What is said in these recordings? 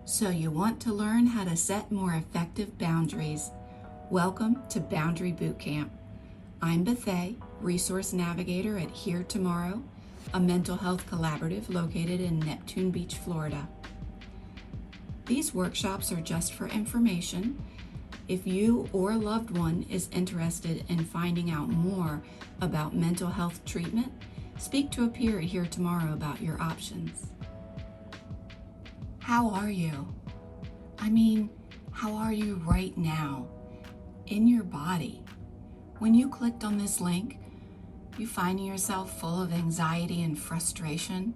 So you want to learn how to set more effective boundaries. Welcome to Boundary Bootcamp. I'm Bethay, Resource Navigator at Here Tomorrow, a mental health collaborative located in Neptune Beach, Florida. These workshops are just for information. If you or a loved one is interested in finding out more about mental health treatment, speak to a peer at Here Tomorrow about your options. How are you? How are you right now in your body? When you clicked on this link, you find yourself full of anxiety and frustration,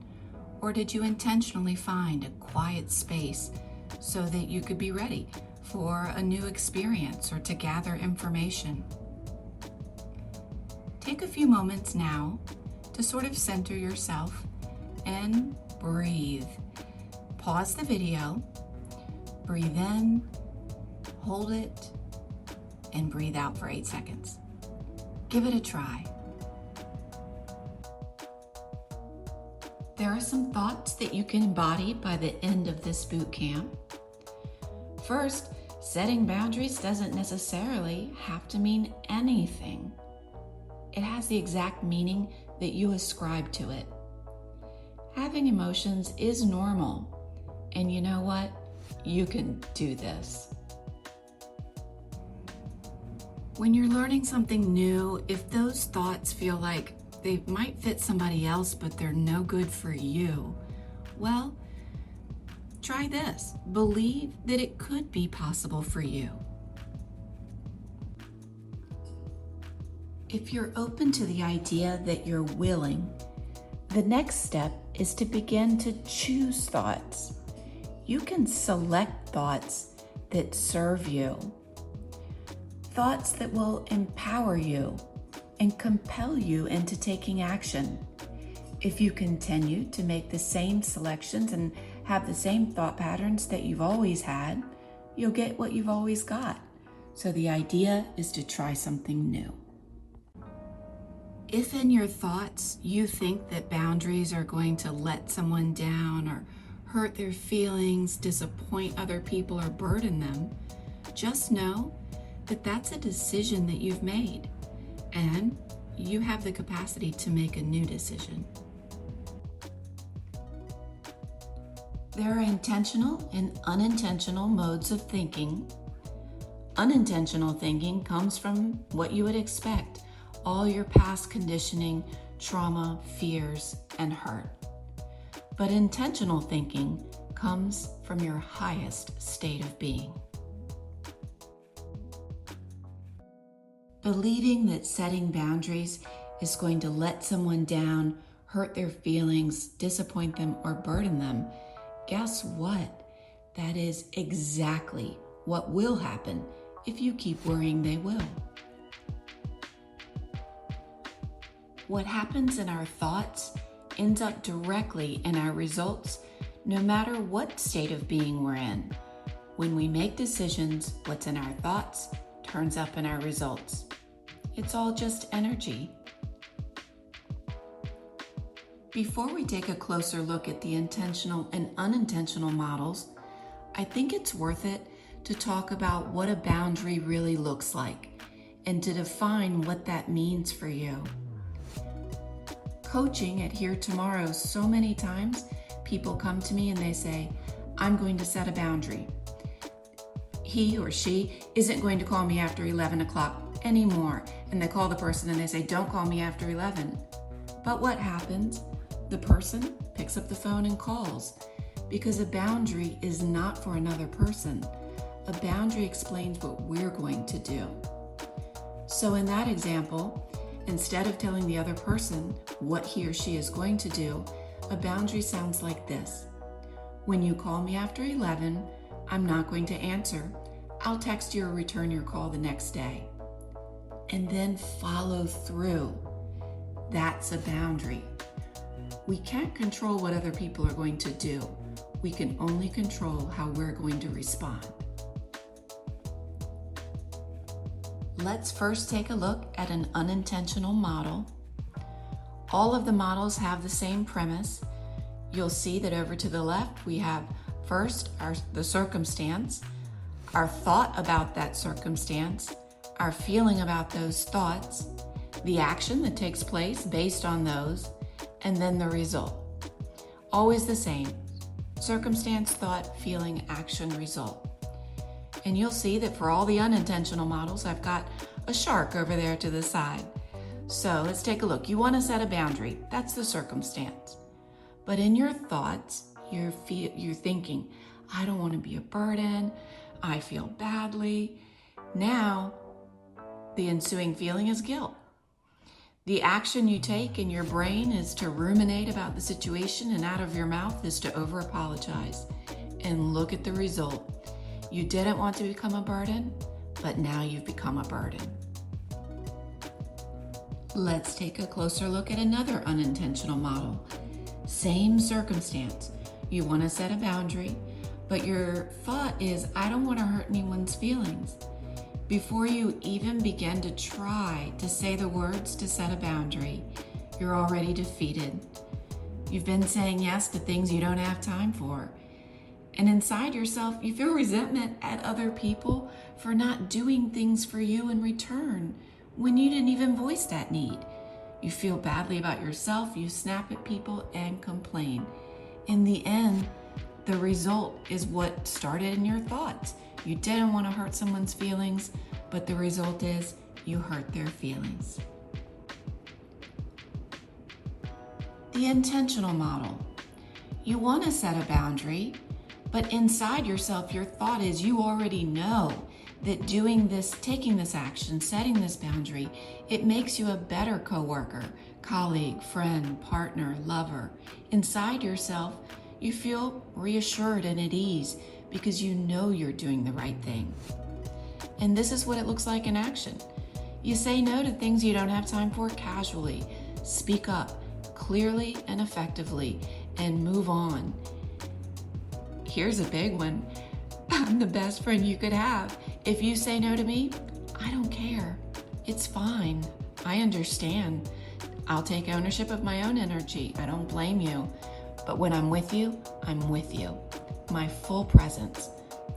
or did you intentionally find a quiet space so that you could be ready for a new experience or to gather information? Take a few moments now to sort of center yourself and breathe. Pause the video, breathe in, hold it, and breathe out for 8 seconds. Give it a try. There are some thoughts that you can embody by the end of this boot camp. First, setting boundaries doesn't necessarily have to mean anything. It has the exact meaning that you ascribe to it. Having emotions is normal. And you know what? You can do this. When you're learning something new, if those thoughts feel like they might fit somebody else, but they're no good for you, well, try this. Believe that it could be possible for you. If you're open to the idea that you're willing, the next step is to begin to choose thoughts. You can select thoughts that serve you, thoughts that will empower you and compel you into taking action. If you continue to make the same selections and have the same thought patterns that you've always had, you'll get what you've always got. So the idea is to try something new. If in your thoughts you think that boundaries are going to let someone down or hurt their feelings, disappoint other people, or burden them, just know that that's a decision that you've made, and you have the capacity to make a new decision. There are intentional and unintentional modes of thinking. Unintentional thinking comes from what you would expect, all your past conditioning, trauma, fears, and hurt. But intentional thinking comes from your highest state of being. Believing that setting boundaries is going to let someone down, hurt their feelings, disappoint them, or burden them, guess what? That is exactly what will happen if you keep worrying they will. What happens in our thoughts ends up directly in our results, no matter what state of being we're in. When we make decisions, what's in our thoughts turns up in our results. It's all just energy. Before we take a closer look at the intentional and unintentional models, I think it's worth it to talk about what a boundary really looks like and to define what that means for you. Coaching at Here Tomorrow, so many times people come to me and they say, I'm going to set a boundary. He or she isn't going to call me after 11 o'clock anymore. And they call the person and they say, don't call me after 11. But what happens? The person picks up the phone and calls, because a boundary is not for another person. A boundary explains what we're going to do. So in that example, instead of telling the other person what he or she is going to do, a boundary sounds like this. When you call me after 11, I'm not going to answer. I'll text you or return your call the next day. And then follow through. That's a boundary. We can't control what other people are going to do. We can only control how we're going to respond. Let's first take a look at an unintentional model. All of the models have the same premise. You'll see that over to the left, we have First, the circumstance, our thought about that circumstance, our feeling about those thoughts, the action that takes place based on those, and then the result. Always the same. Circumstance, thought, feeling, action, result. And you'll see that for all the unintentional models, I've got a shark over there to the side. So let's take a look. You want to set a boundary. That's the circumstance. But in your thoughts, you're thinking, I don't want to be a burden. I feel badly. Now, the ensuing feeling is guilt. The action you take in your brain is to ruminate about the situation, and out of your mouth is to over-apologize. And look at the result. You didn't want to become a burden, but now you've become a burden. Let's take a closer look at another unintentional model. Same circumstance. You want to set a boundary, but your thought is, I don't want to hurt anyone's feelings. Before you even begin to try to say the words to set a boundary, you're already defeated. You've been saying yes to things you don't have time for. And inside yourself, you feel resentment at other people for not doing things for you in return when you didn't even voice that need. You feel badly about yourself, you snap at people and complain. In the end, the result is what started in your thoughts. You didn't want to hurt someone's feelings, but the result is you hurt their feelings. The intentional model. You want to set a boundary, but inside yourself, your thought is you already know that doing this, taking this action, setting this boundary, it makes you a better coworker, colleague, friend, partner, lover. Inside yourself, you feel reassured and at ease because you know you're doing the right thing. And this is what it looks like in action. You say no to things you don't have time for casually. Speak up clearly and effectively and move on. Here's a big one. I'm the best friend you could have. If you say no to me, I don't care. It's fine. I understand. I'll take ownership of my own energy. I don't blame you. But when I'm with you, I'm with you. My full presence.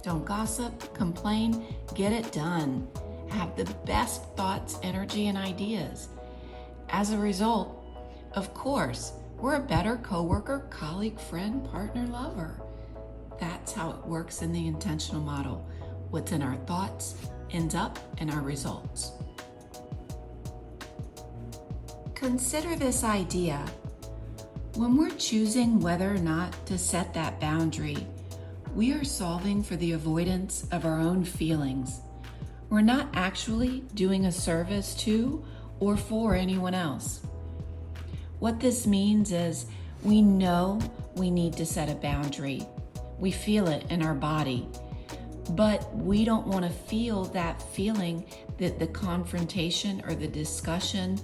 Don't gossip, complain, get it done. Have the best thoughts, energy, and ideas. As a result, of course, we're a better coworker, colleague, friend, partner, lover. That's how it works in the intentional model. What's in our thoughts ends up in our results. Consider this idea. When we're choosing whether or not to set that boundary, we are solving for the avoidance of our own feelings. We're not actually doing a service to or for anyone else. What this means is we know we need to set a boundary. We feel it in our body, but we don't want to feel that feeling that the confrontation or the discussion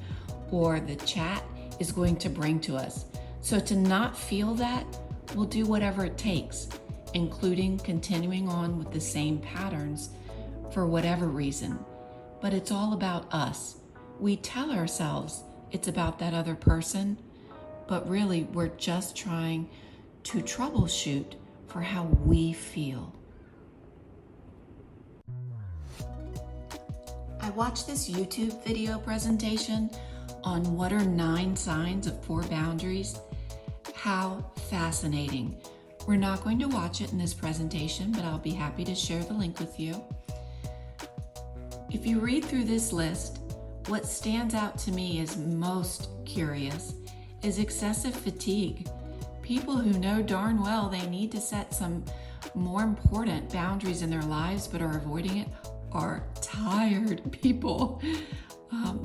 or the chat is going to bring to us. So to not feel that, we'll do whatever it takes, including continuing on with the same patterns for whatever reason. But it's all about us. We tell ourselves it's about that other person, but really we're just trying to troubleshoot for how we feel. I watched this YouTube video presentation on what are 9 signs of poor boundaries. How fascinating. We're not going to watch it in this presentation, but I'll be happy to share the link with you. If you read through this list, what stands out to me as most curious is excessive fatigue. People who know darn well they need to set some more important boundaries in their lives but are avoiding it are tired people.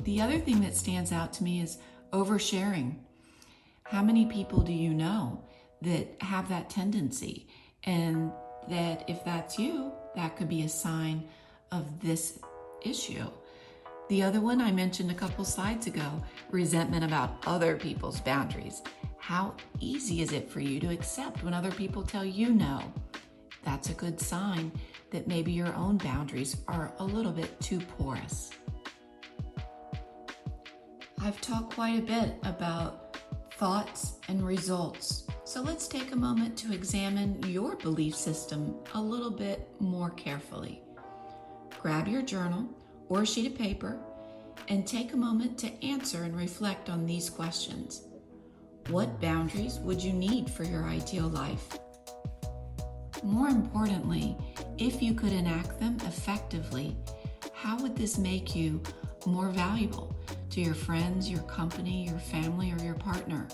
The other thing that stands out to me is oversharing. How many people do you know that have that tendency? And that if that's you, that could be a sign of this issue. The other one I mentioned a couple slides ago, resentment about other people's boundaries. How easy is it for you to accept when other people tell you no? That's a good sign that maybe your own boundaries are a little bit too porous. I've talked quite a bit about thoughts and results. So let's take a moment to examine your belief system a little bit more carefully. Grab your journal or a sheet of paper and take a moment to answer and reflect on these questions. What boundaries would you need for your ideal life? More importantly, if you could enact them effectively, how would this make you more valuable to your friends, your company, your family, or your partner?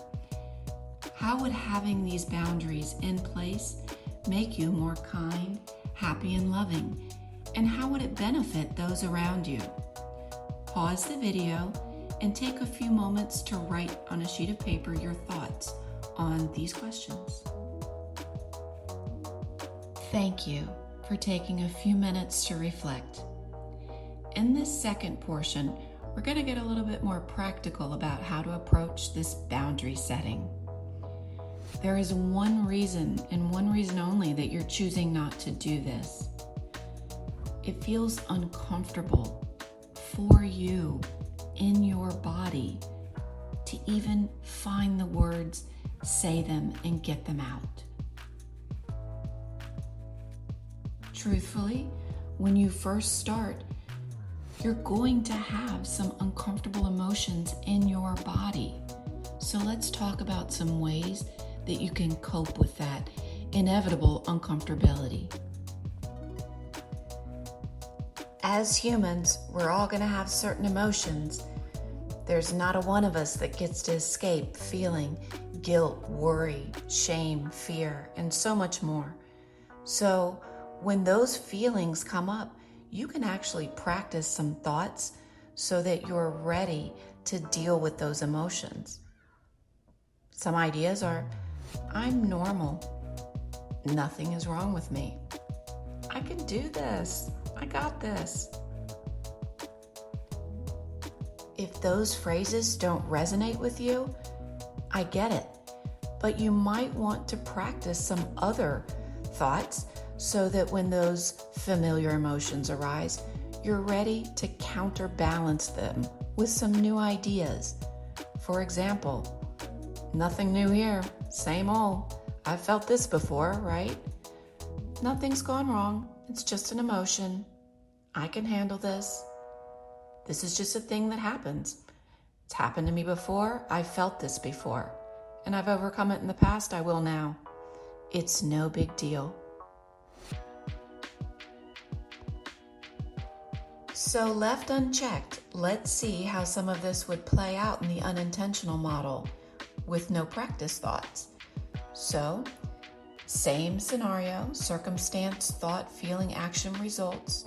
How would having these boundaries in place make you more kind, happy, and loving? And how would it benefit those around you? Pause the video and take a few moments to write on a sheet of paper your thoughts on these questions. Thank you for taking a few minutes to reflect. In this second portion, we're going to get a little bit more practical about how to approach this boundary setting. There is one reason, and one reason only, that you're choosing not to do this. It feels uncomfortable for you in your body to even find the words, say them, and get them out. Truthfully, when you first start, you're going to have some uncomfortable emotions in your body. So let's talk about some ways that you can cope with that inevitable uncomfortability. As humans, we're all going to have certain emotions. There's not a one of us that gets to escape feeling guilt, worry, shame, fear, and so much more. So when those feelings come up, you can actually practice some thoughts so that you're ready to deal with those emotions. Some ideas are, I'm normal. Nothing is wrong with me. I can do this. I got this. If those phrases don't resonate with you, I get it. But you might want to practice some other thoughts so that when those familiar emotions arise, you're ready to counterbalance them with some new ideas. For example, nothing new here, same old. I've felt this before, right? Nothing's gone wrong. It's just an emotion. I can handle this. This is just a thing that happens. It's happened to me before. I've felt this before. And I've overcome it in the past. I will now. It's no big deal. So left unchecked, let's see how some of this would play out in the unintentional model with no practice thoughts. So, same scenario, circumstance, thought, feeling, action, results.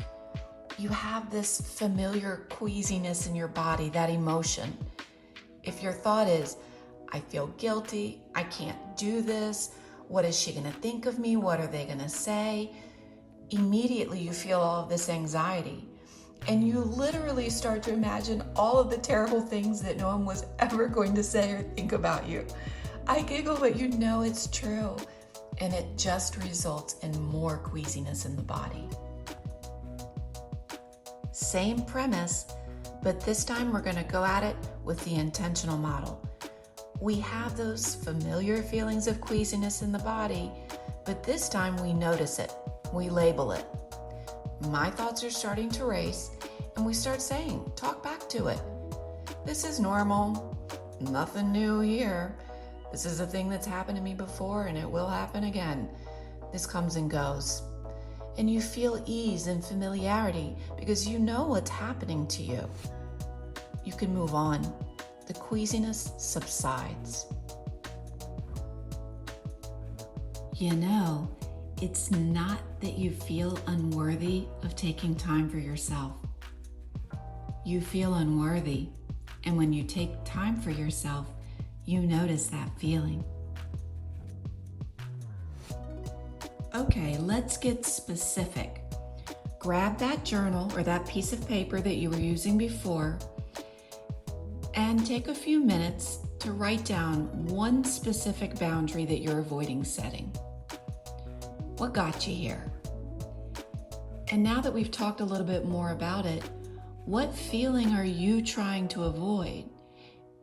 You have this familiar queasiness in your body, that emotion. If your thought is, I feel guilty, I can't do this, what is she going to think of me, what are they going to say? Immediately you feel all of this anxiety. And you literally start to imagine all of the terrible things that no one was ever going to say or think about you. I giggle, but you know it's true. And it just results in more queasiness in the body. Same premise, but this time we're going to go at it with the intentional model. We have those familiar feelings of queasiness in the body, but this time we notice it. We label it. My thoughts are starting to race, and we start saying, talk back to it. This is normal. Nothing new here. This is a thing that's happened to me before, and it will happen again. This comes and goes. And you feel ease and familiarity because you know what's happening to you. You can move on. The queasiness subsides. You know, it's not that you feel unworthy of taking time for yourself. You feel unworthy, and when you take time for yourself, you notice that feeling. Okay, let's get specific. Grab that journal or that piece of paper that you were using before and take a few minutes to write down one specific boundary that you're avoiding setting. What got you here? And now that we've talked a little bit more about it, what feeling are you trying to avoid?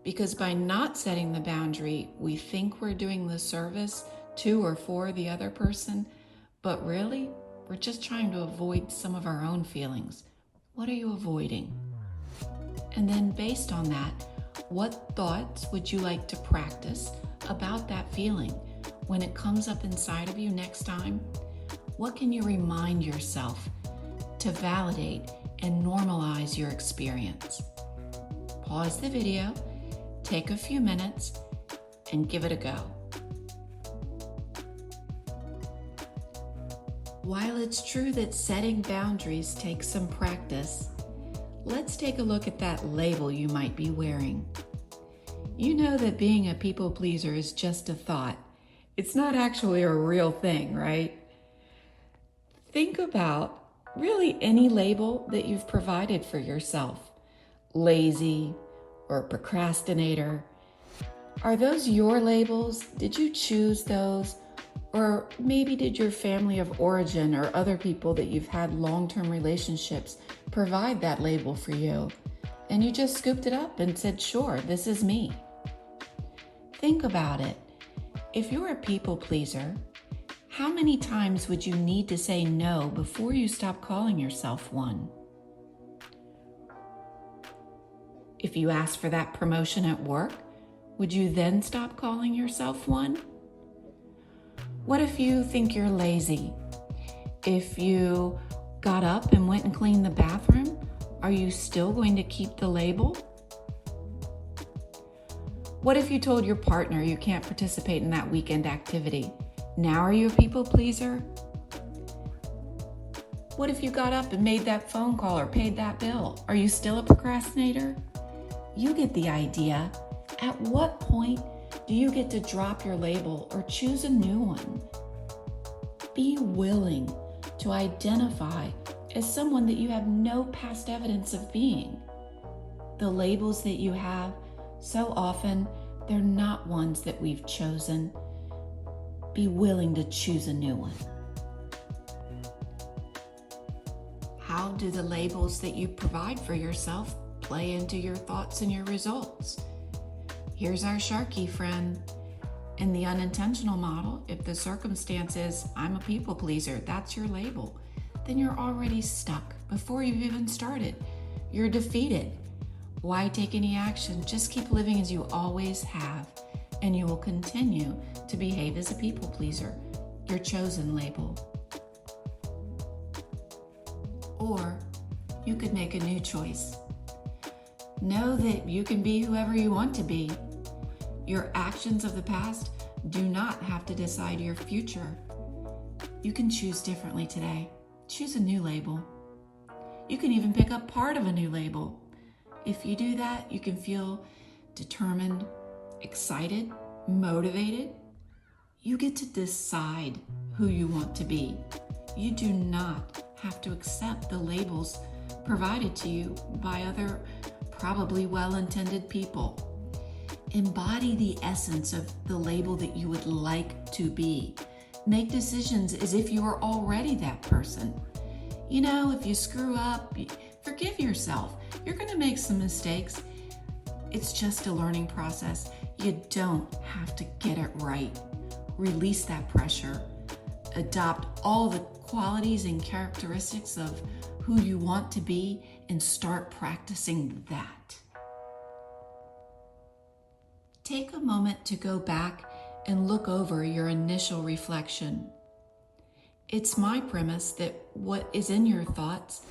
Because by not setting the boundary, we think we're doing the service to or for the other person, but really, we're just trying to avoid some of our own feelings. What are you avoiding? And then based on that, what thoughts would you like to practice about that feeling? When it comes up inside of you next time, what can you remind yourself to validate and normalize your experience? Pause the video, take a few minutes, and give it a go. While it's true that setting boundaries takes some practice, let's take a look at that label you might be wearing. You know that being a people pleaser is just a thought. It's not actually a real thing, right? Think about really any label that you've provided for yourself. Lazy or procrastinator. Are those your labels? Did you choose those? Or maybe did your family of origin or other people that you've had long-term relationships provide that label for you? And you just scooped it up and said, sure, this is me. Think about it. If you're a people pleaser, how many times would you need to say no before you stop calling yourself one? If you asked for that promotion at work, would you then stop calling yourself one? What if you think you're lazy? If you got up and went and cleaned the bathroom, are you still going to keep the label? What if you told your partner you can't participate in that weekend activity? Now are you a people pleaser? What if you got up and made that phone call or paid that bill? Are you still a procrastinator? You get the idea. At what point do you get to drop your label or choose a new one? Be willing to identify as someone that you have no past evidence of being. The labels that you have, so often, they're not ones that we've chosen. Be willing to choose a new one. How do the labels that you provide for yourself play into your thoughts and your results? Here's our Sharky friend. In the unintentional model, if the circumstance is, I'm a people pleaser, that's your label, then you're already stuck before you've even started. You're defeated. Why take any action? Just keep living as you always have, and you will continue to behave as a people pleaser, your chosen label. Or you could make a new choice. Know that you can be whoever you want to be. Your actions of the past do not have to decide your future. You can choose differently today. Choose a new label. You can even pick up part of a new label. If you do that, you can feel determined, excited, motivated. You get to decide who you want to be. You do not have to accept the labels provided to you by other probably well-intended people. Embody the essence of the label that you would like to be. Make decisions as if you are already that person. You know, if you screw up, forgive yourself. You're going to make some mistakes. It's just a learning process. You don't have to get it right. Release that pressure. Adopt all the qualities and characteristics of who you want to be and start practicing that. Take a moment to go back and look over your initial reflection. It's my premise that what is in your thoughts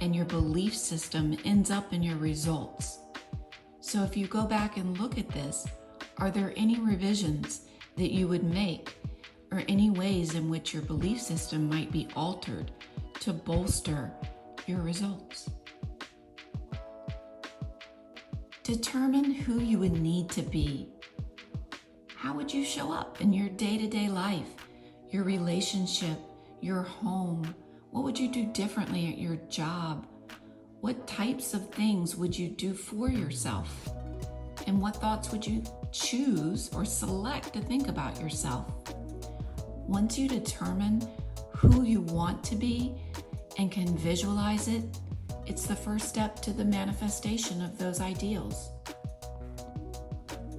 and your belief system ends up in your results. So if you go back and look at this, are there any revisions that you would make or any ways in which your belief system might be altered to bolster your results? Determine who you would need to be. How would you show up in your day-to-day life, your relationship, your home? What would you do differently at your job? What types of things would you do for yourself? And what thoughts would you choose or select to think about yourself? Once you determine who you want to be and can visualize it, it's the first step to the manifestation of those ideals.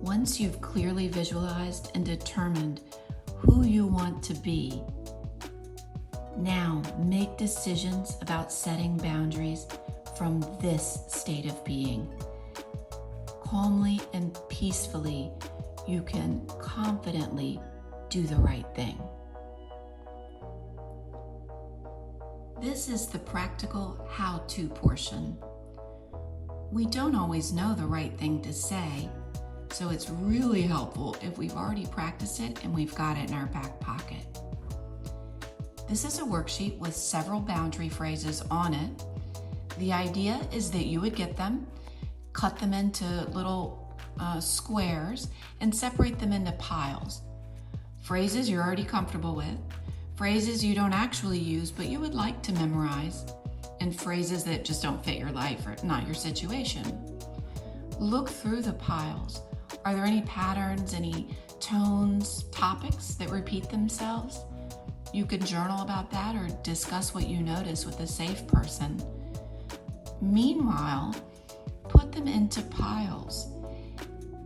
Once you've clearly visualized and determined who you want to be, now make decisions about setting boundaries from this state of being. Calmly and peacefully, you can confidently do the right thing. This is the practical how-to portion. We don't always know the right thing to say, so it's really helpful if we've already practiced it and we've got it in our back pocket. This is a worksheet with several boundary phrases on it. The idea is that you would get them, cut them into little squares, and separate them into piles. Phrases you're already comfortable with, phrases you don't actually use but you would like to memorize, and phrases that just don't fit your life or not your situation. Look through the piles. Are there any patterns, any tones, topics that repeat themselves? You can journal about that or discuss what you notice with a safe person. Meanwhile, put them into piles.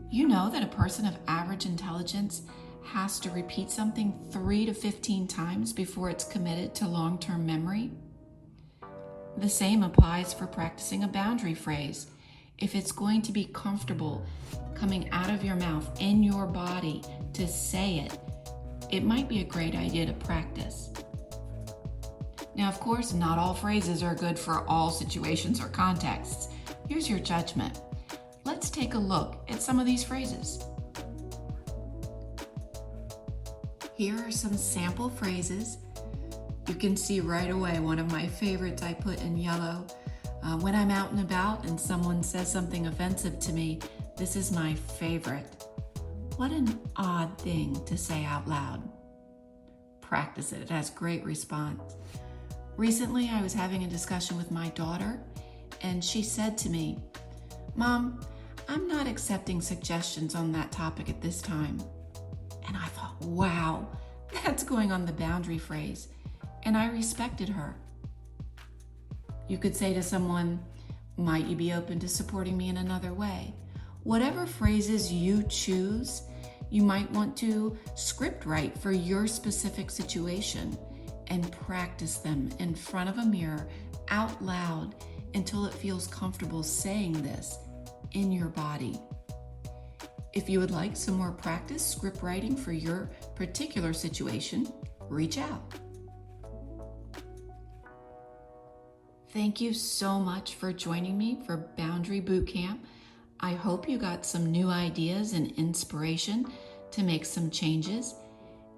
You know that a person of average intelligence has to repeat something 3 to 15 times before it's committed to long-term memory. The same applies for practicing a boundary phrase. If it's going to be comfortable coming out of your mouth in your body to say it, it might be a great idea to practice. Now, of course, not all phrases are good for all situations or contexts. Use your judgment. Let's take a look at some of these phrases. Here are some sample phrases. You can see right away one of my favorites I put in yellow. When I'm out and about and someone says something offensive to me, this is my favorite. What an odd thing to say out loud. Practice it. It has great response. Recently, I was having a discussion with my daughter, and she said to me, "Mom, I'm not accepting suggestions on that topic at this time." And I thought, wow, that's going on the boundary phrase. And I respected her. You could say to someone, "Might you be open to supporting me in another way?" Whatever phrases you choose, you might want to script write for your specific situation and practice them in front of a mirror out loud until it feels comfortable saying this in your body. If you would like some more practice script writing for your particular situation, reach out. Thank you so much for joining me for Boundary Bootcamp. I hope you got some new ideas and inspiration to make some changes.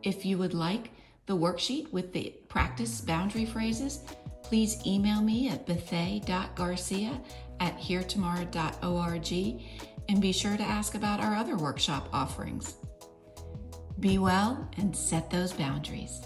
If you would like the worksheet with the practice boundary phrases, please email me at bethay.garcia@heretomorrow.org and be sure to ask about our other workshop offerings. Be well and set those boundaries.